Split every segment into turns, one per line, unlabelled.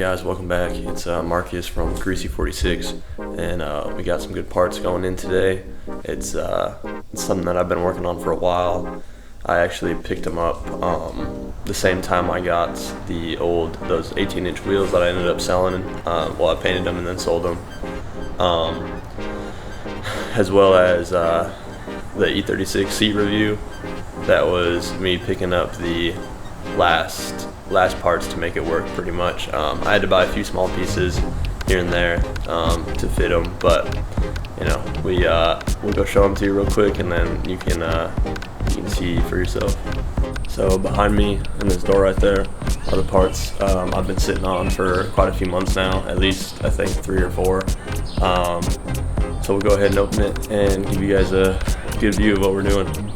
guys, welcome back. It's Marcus from E46, and we got some good parts going in today. It's something that I've been working on for a while. I actually picked them up the same time I got those 18-inch wheels that I ended up selling. I painted them and then sold them, as well as the E46 seat review. That was me picking up the last parts to make it work pretty much. I had to buy a few small pieces here and there to fit them, but you know, we'll go show them to you real quick, and then you can see for yourself. So behind me in this door right there are the parts I've been sitting on for quite a few months now, at least I think 3 or 4. So we'll go ahead and open it and give you guys a good view of what we're doing.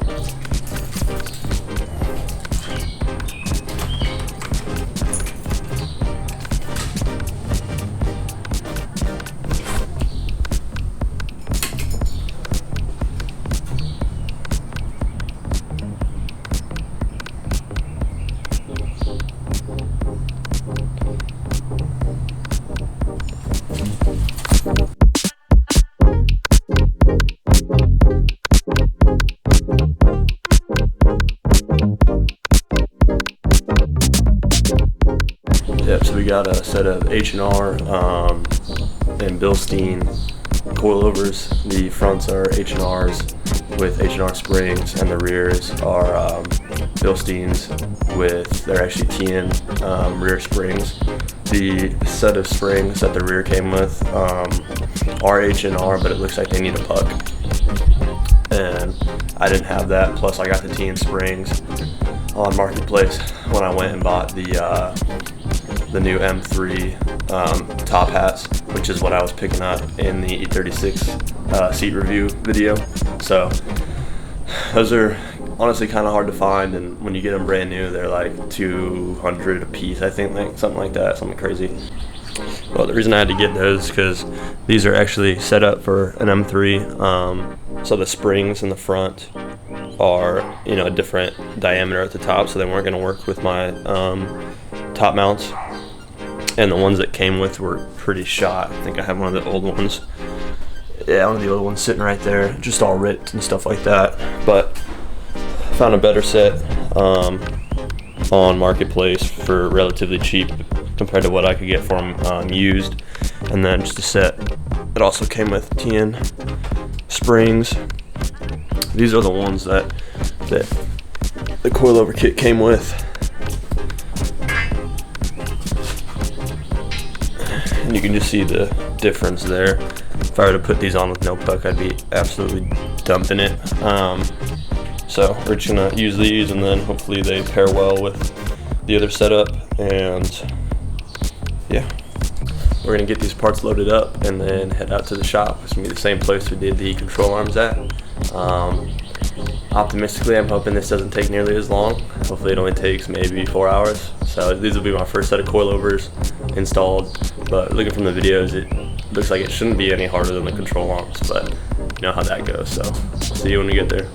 Yep, so we got a set of H&R and Bilstein coilovers. The fronts are H&Rs with H&R springs, and the rears are Bilsteins they're actually TN rear springs. The set of springs that the rear came with are H&R, but it looks like they need a puck. And I didn't have that, plus I got the TN springs on Marketplace when I went and bought the new M3 top hats, which is what I was picking up in the E46 seat review video. So those are honestly kind of hard to find, and when you get them brand new, they're like $200 a piece, I think, like something like that, something crazy. Well, the reason I had to get those is because these are actually set up for an M3, so the springs in the front are, a different diameter at the top, so they weren't going to work with my top mounts. And the ones that came with were pretty shot. I think I have one of the old ones. Yeah, one of the old ones sitting right there, just all ripped and stuff like that. But I found a better set on Marketplace for relatively cheap compared to what I could get for them used. And then just a set that also came with TN springs. These are the ones that the coilover kit came with. And you can just see the difference there. If I were to put these on with no puck, I'd be absolutely dumping it. So we're just gonna use these, and then hopefully they pair well with the other setup. And yeah, we're gonna get these parts loaded up and then head out to the shop. It's gonna be the same place we did the control arms at. Optimistically, I'm hoping this doesn't take nearly as long. Hopefully it only takes maybe 4 hours. So these will be my first set of coilovers installed, but looking from the videos, it looks like it shouldn't be any harder than the control arms, but you know how that goes. So see you when we get there.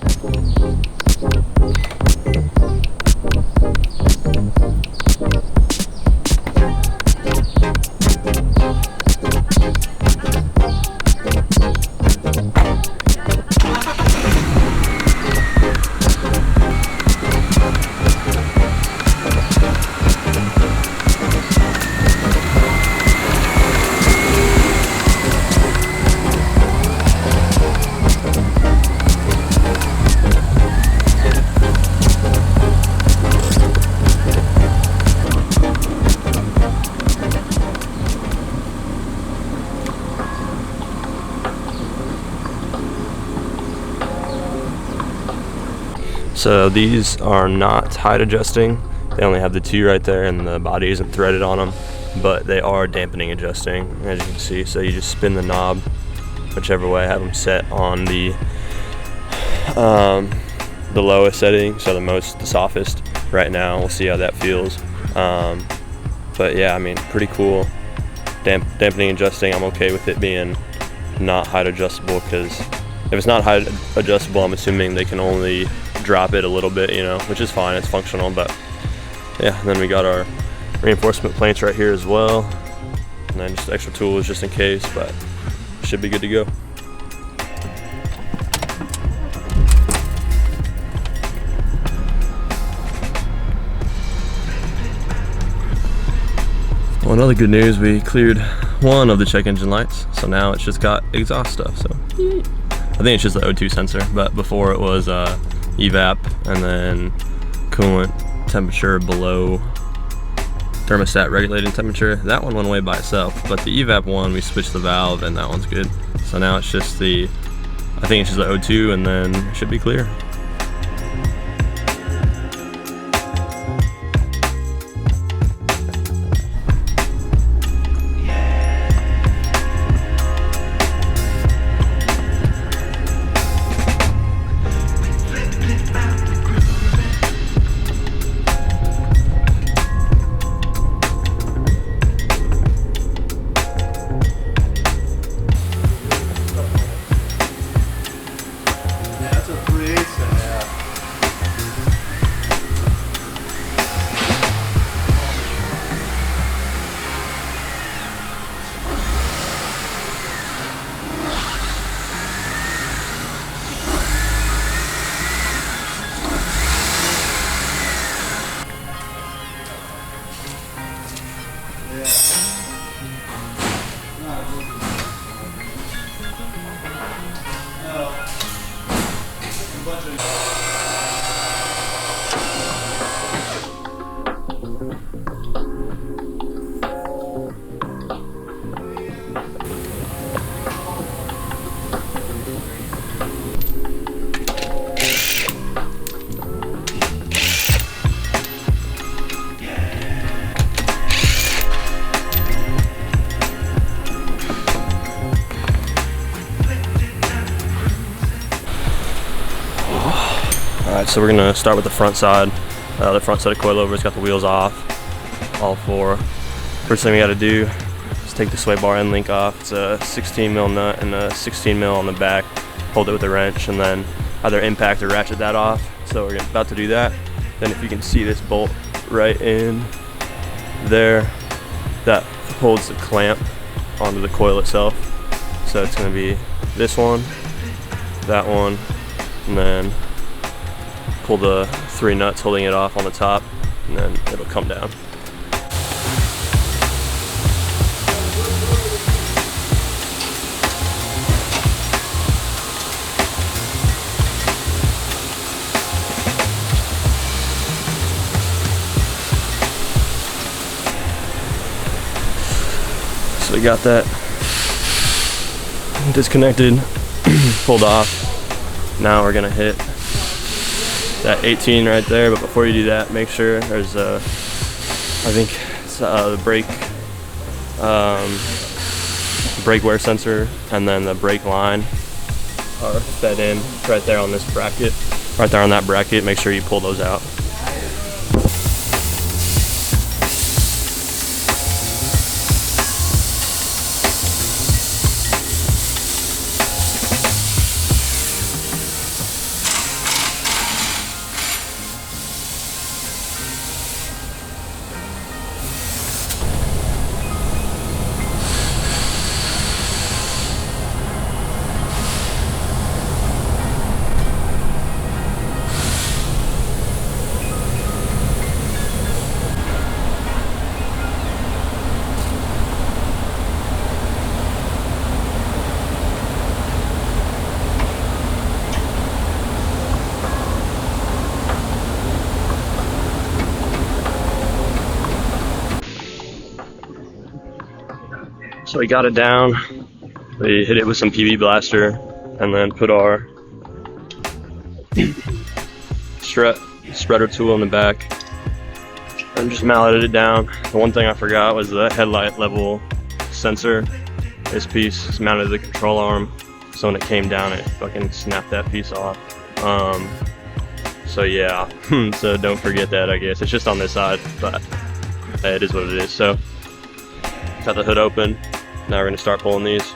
So these are not height adjusting. They only have the 2 right there, and the body isn't threaded on them, but they are dampening adjusting, as you can see. So you just spin the knob whichever way. I have them set on the lowest setting, so the softest right now. We'll see how that feels. But yeah, I mean, pretty cool. Dampening adjusting, I'm okay with it being not height adjustable, because if it's not height adjustable, I'm assuming they can only drop it a little bit, which is fine, it's functional. But yeah, and then we got our reinforcement plates right here as well. and then just extra tools just in case, but should be good to go. Well, another good news, we cleared one of the check engine lights, so now it's just got exhaust stuff. So I think it's just the O2 sensor, but before it was evap and then coolant temperature below thermostat regulated temperature. That one went away by itself, but the evap one, we switched the valve and that one's good. So now it's just the, I think it's just the O2, and then it should be clear. Alright, so we're gonna start with the front side. The front set of coilovers, got the wheels off, all four. First thing we gotta do is take the sway bar end link off. It's a 16 mil nut and a 16 mil on the back. Hold it with a wrench and then either impact or ratchet that off. So we're about to do that. Then if you can see this bolt right in there, that holds the clamp onto the coil itself. So it's gonna be this one, that one, and then pull the 3 nuts holding it off on the top, and then it'll come down. So we got that disconnected, pulled off. Now we're gonna hit that 18 right there, but before you do that, make sure there's a, I think it's the brake wear sensor and then the brake line are fed in right there on this bracket, right there on that bracket. Make sure you pull those out. So we got it down, we hit it with some PB blaster, and then put our spreader tool in the back, and just mounted it down. The one thing I forgot was the headlight level sensor. This piece is mounted to the control arm, so when it came down it fucking snapped that piece off. So yeah, so don't forget that, I guess. It's just on this side, but it is what it is. So got the hood open. Now we're going to start pulling these.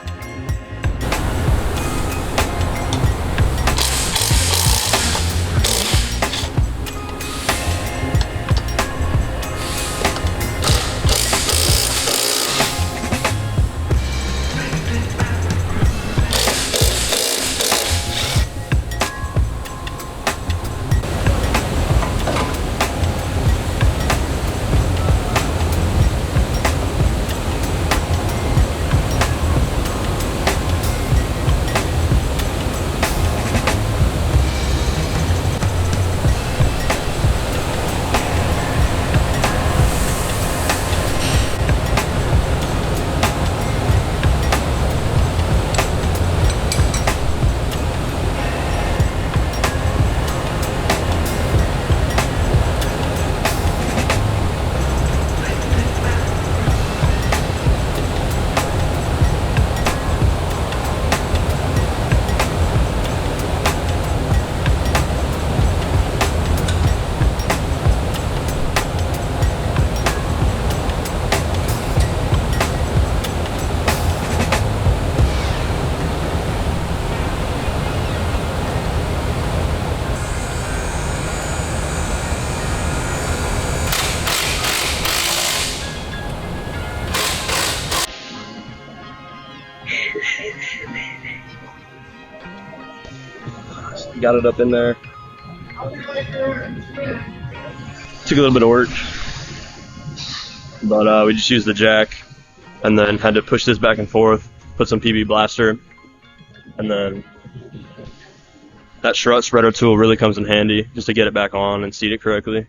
got it up in there. Took a little bit of work, but we just used the jack and then had to push this back and forth, put some PB blaster, and then that strut spreader tool really comes in handy just to get it back on and seat it correctly.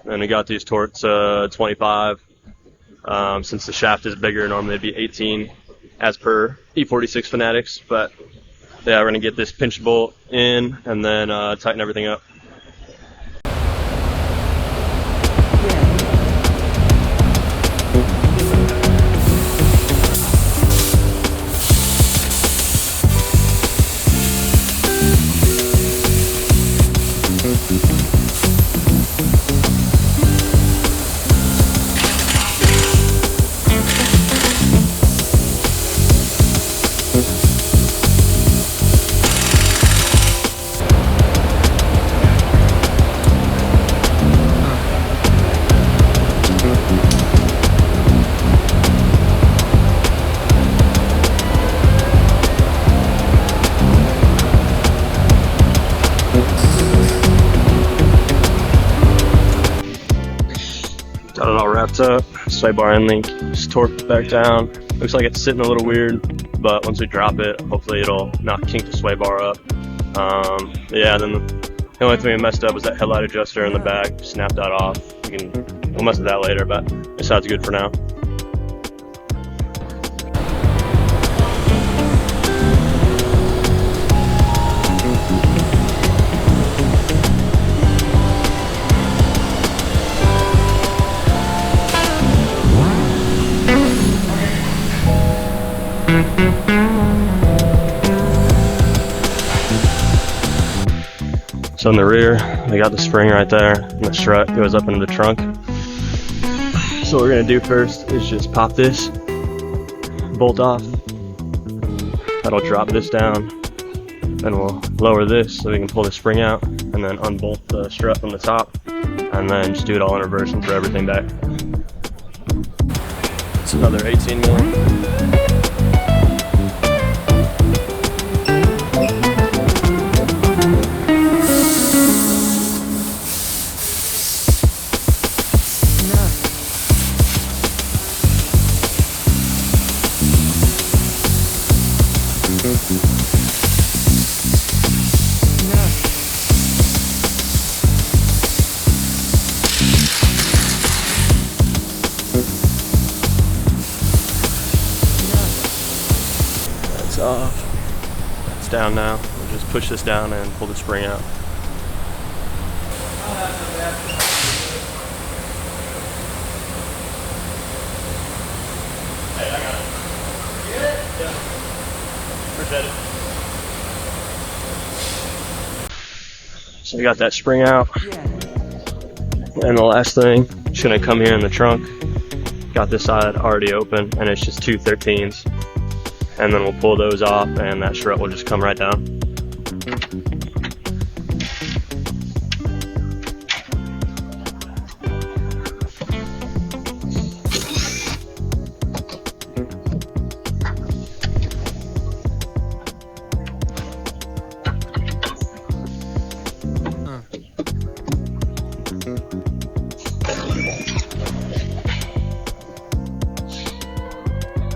And we got these torques 25. Since the shaft is bigger, normally it'd be 18 as per E46 Fanatics, but yeah, we're gonna get this pinch bolt in and then tighten everything up. Got it all wrapped up, sway bar end link, just torqued back down. Looks like it's sitting a little weird, but once we drop it, hopefully it'll not kink the sway bar up. Yeah, then the only thing we messed up was that headlight adjuster in the back, snapped that off. We'll mess with that later, but it sounds good for now. So in the rear, we got the spring right there, and the strut goes up into the trunk. So what we're gonna do first is just pop this bolt off. That'll drop this down. Then we'll lower this so we can pull the spring out, and then unbolt the strut from the top, and then just do it all in reverse and throw everything back. It's another 18 mil. That's off. It's down now. We'll just push this down and pull the spring out. Hey, I got it. You get it? Yeah. Appreciate it. So we got that spring out. And the last thing, just gonna come here in the trunk. Got this side already open, and it's just two 13s. And then we'll pull those off, and that strut will just come right down.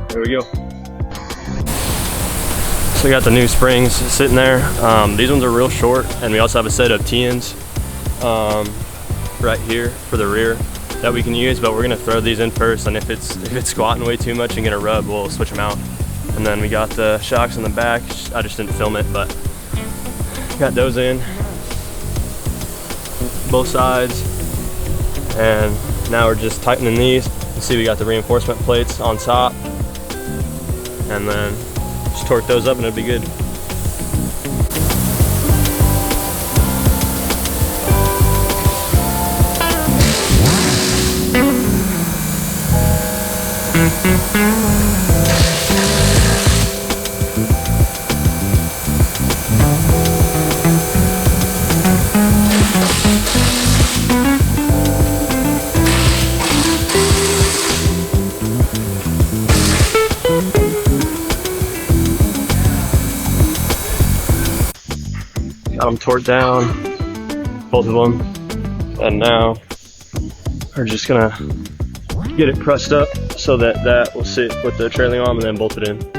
There we go. So we got the new springs sitting there. These ones are real short, and we also have a set of TNs right here for the rear that we can use, but we're gonna throw these in first, and if it's squatting way too much and gonna rub, we'll switch them out. And then we got the shocks in the back. I just didn't film it, but got those in both sides, and now we're just tightening these. You see we got the reinforcement plates on top, and then just torque those up and it'll be good. Got them torqued down, both of them, and now we're just gonna get it pressed up so that that will sit with the trailing arm and then bolt it in.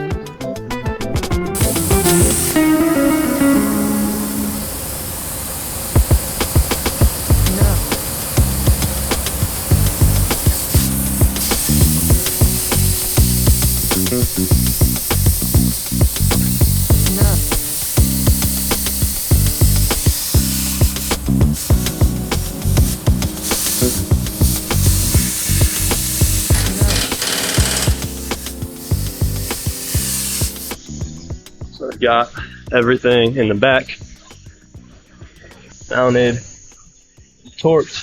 So I've got everything in the back mounted, torqued.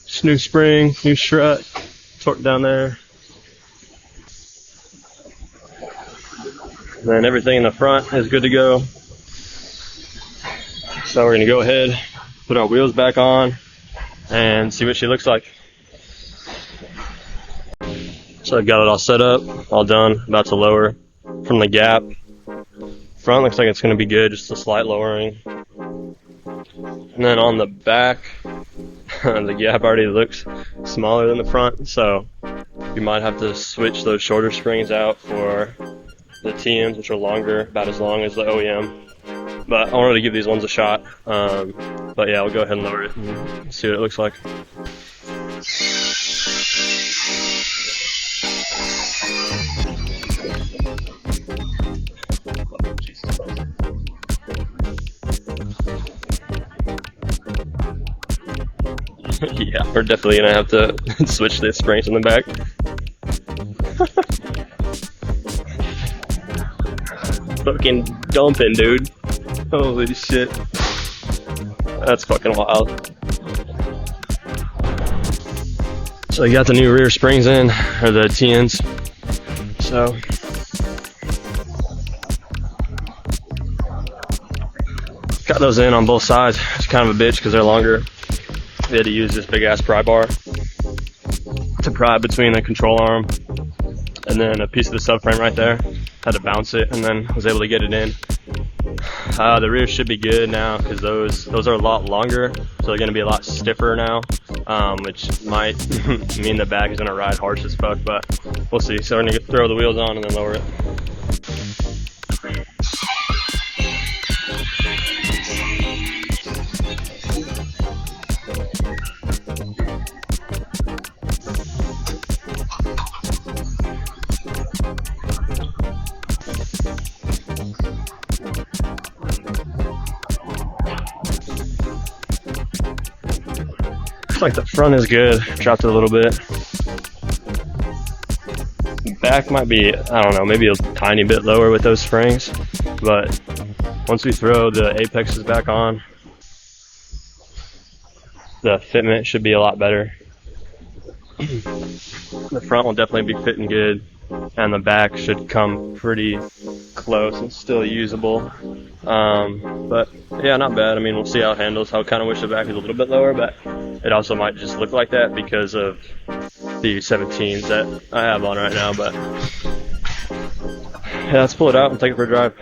Just new spring, new strut, torqued down there. And then everything in the front is good to go. So we're gonna go ahead, put our wheels back on, and see what she looks like. So I've got it all set up, all done, about to lower from the gap. Front looks like it's going to be good, just a slight lowering. And then on the back, the gap already looks smaller than the front, so you might have to switch those shorter springs out for the TMs, which are longer, about as long as the OEM. But I wanted to give these ones a shot. But yeah, I'll go ahead and lower it and see what it looks like. Yeah, we're definitely gonna have to switch the springs in the back. Fucking dumping, dude. Holy shit. That's fucking wild. So you got the new rear springs in, or the TNs. So got those in on both sides. It's kind of a bitch because they're longer. We had to use this big ass pry bar to pry between the control arm and then a piece of the subframe right there. Had to bounce it and then was able to get it in. The rear should be good now because those are a lot longer, so they're going to be a lot stiffer now, which might mean the back is going to ride harsh as fuck, but we'll see. So we're going to throw the wheels on and then lower it. Looks like the front is good. Dropped it a little bit. Back might be, I don't know, maybe a tiny bit lower with those springs, but once we throw the apexes back on, the fitment should be a lot better. The front will definitely be fitting good, and the back should come pretty close and still usable. But yeah, not bad. I mean, we'll see how it handles. I kind of wish the back was a little bit lower, but it also might just look like that because of the 17s that I have on right now. But yeah, let's pull it out and take it for a drive.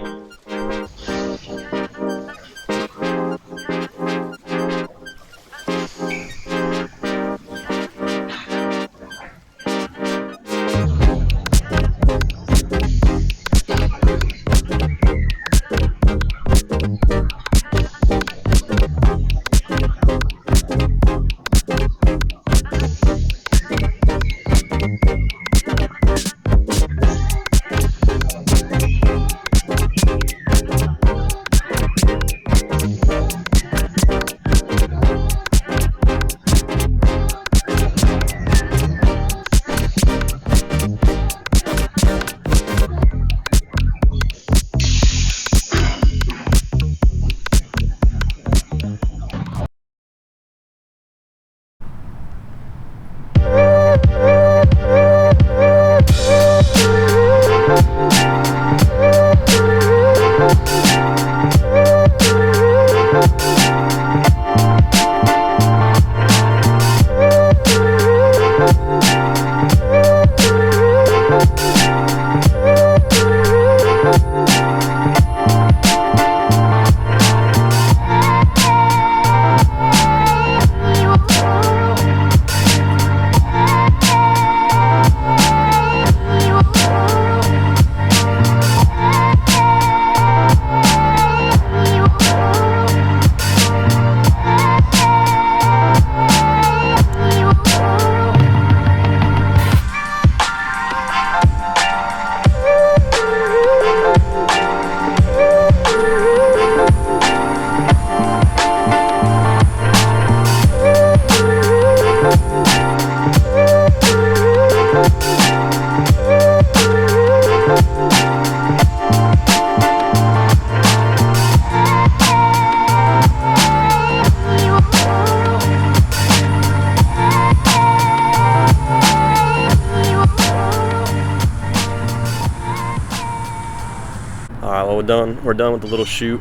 we're done with the little shoot.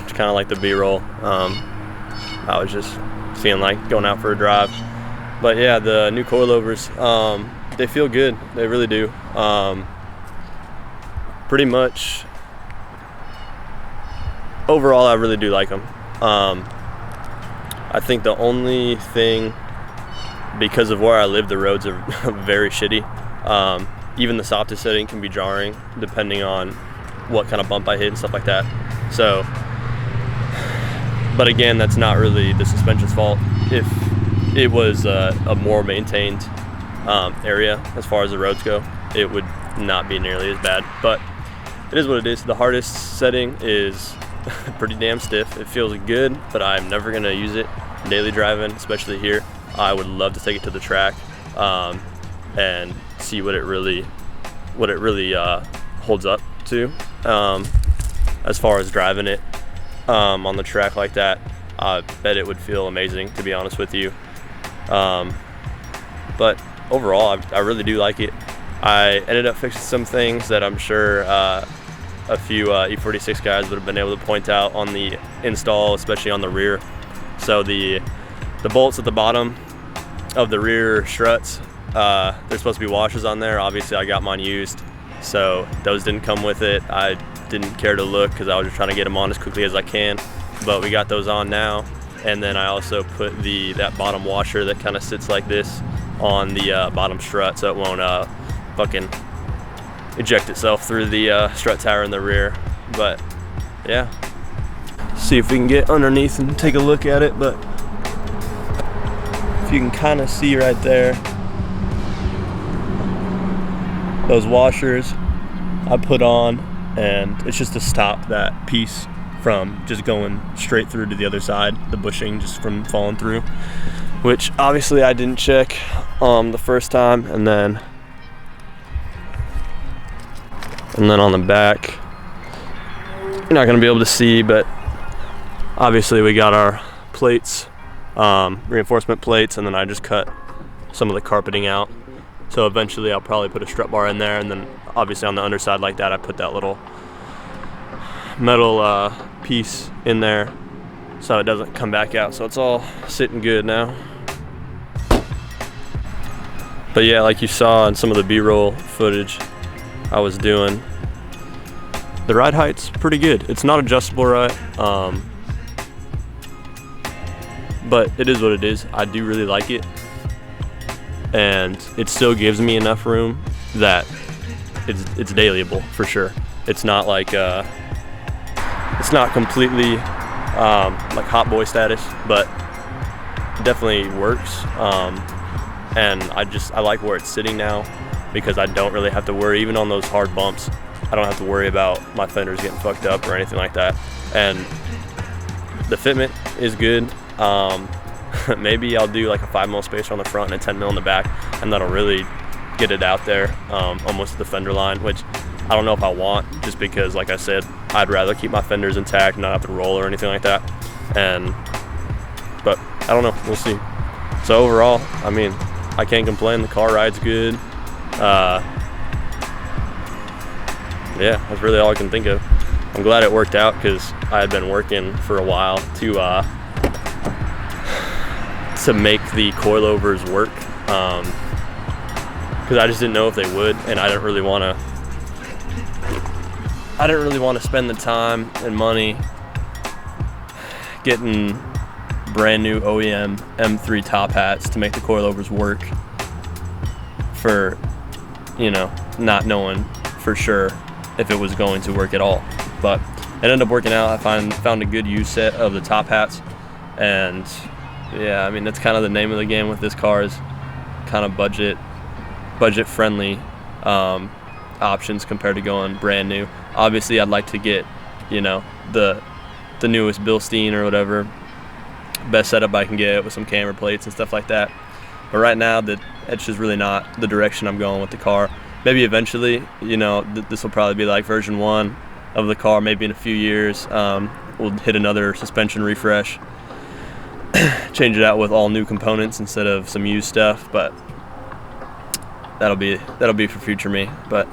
It's kind of like the B-roll. I was just feeling like going out for a drive. But yeah, the new coilovers, they feel good. They really do. Pretty much, overall, I really do like them. I think the only thing, because of where I live, the roads are very shitty. Even the softest setting can be jarring depending on what kind of bump I hit and stuff like that. So, but again, that's not really the suspension's fault. If it was a more maintained area as far as the roads go, it would not be nearly as bad. But it is what it is. The hardest setting is pretty damn stiff. It feels good, but I'm never gonna use it daily driving, especially here. I would love to take it to the track and see what it really holds up to as far as driving it on the track like that. I bet it would feel amazing, to be honest with you. But overall, I really do like it. I ended up fixing some things that I'm sure a few E46 guys would have been able to point out on the install, especially on the rear. So the bolts at the bottom of the rear struts, there's supposed to be washers on there. Obviously, I got mine used, so those didn't come with it. I didn't care to look because I was just trying to get them on as quickly as I can. But we got those on now, and then I also put that bottom washer that kind of sits like this on the bottom strut, so it won't fucking eject itself through the strut tower in the rear. But yeah, see if we can get underneath and take a look at it. But if you can kind of see right there, those washers I put on, and it's just to stop that piece from just going straight through to the other side, the bushing just from falling through, which obviously I didn't check the first time. And then on the back, you're not going to be able to see, but obviously we got our plates, reinforcement plates, and then I just cut some of the carpeting out. So eventually I'll probably put a strut bar in there, and then obviously on the underside like that, I put that little metal piece in there so it doesn't come back out. So it's all sitting good now. But yeah, like you saw in some of the B-roll footage I was doing, the ride height's pretty good. It's not adjustable right, but it is what it is. I do really like it, and it still gives me enough room that it's dailyable for sure. It's not like it's not completely like hot boy status, but it definitely works. And I like where it's sitting now, because I don't really have to worry, even on those hard bumps, I don't have to worry about my fenders getting fucked up or anything like that. And the fitment is good. Maybe I'll do like a 5mm spacer on the front and a 10mm in the back, and that'll really get it out there almost to the fender line, which I don't know if I want, just because, like I said, I'd rather keep my fenders intact and not have to roll or anything like that. But I don't know, we'll see. So overall, I mean, I can't complain. The car rides good. Yeah, that's really all I can think of. I'm glad it worked out, because I had been working for a while to make the coilovers work, because I just didn't know if they would, and I didn't really want to spend the time and money getting brand new OEM M3 top hats to make the coilovers work, for, you know, not knowing for sure if it was going to work at all. But it ended up working out. I found a good use set of the top hats, and yeah, I mean, that's kind of the name of the game with this car, is kind of budget friendly options compared to going brand new. Obviously, I'd like to get, you know, the newest Bilstein or whatever, best setup I can get with some camera plates and stuff like that. But right now, it's just really not the direction I'm going with the car. Maybe eventually, you know, this will probably be like version 1 of the car. Maybe in a few years, we'll hit another suspension refresh, change it out with all new components instead of some used stuff. But that'll be for future me. But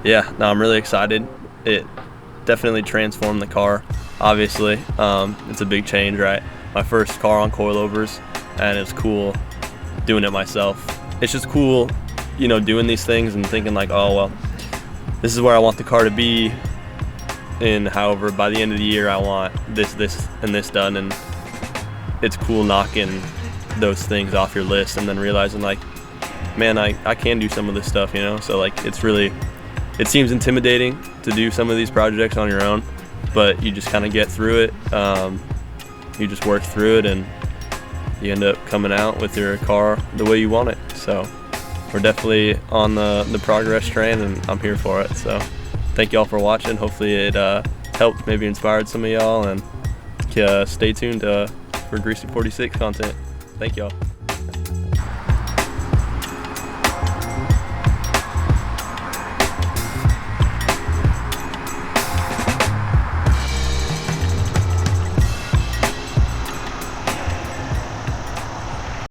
yeah, no, I'm really excited. it definitely transformed the car. Obviously, it's a big change, right? My first car on coilovers, and it's cool doing it myself. It's just cool, you know, doing these things and thinking like, oh well, this is where I want the car to be, and however by the end of the year I want this, and this done. And it's cool knocking those things off your list and then realizing like, man, I can do some of this stuff, you know? So like, it seems intimidating to do some of these projects on your own, but you just kind of get through it. You just work through it, and you end up coming out with your car the way you want it. So we're definitely on the progress train, and I'm here for it. So thank y'all for watching. Hopefully it helped, maybe inspired some of y'all, and stay tuned for E46 content. Thank y'all.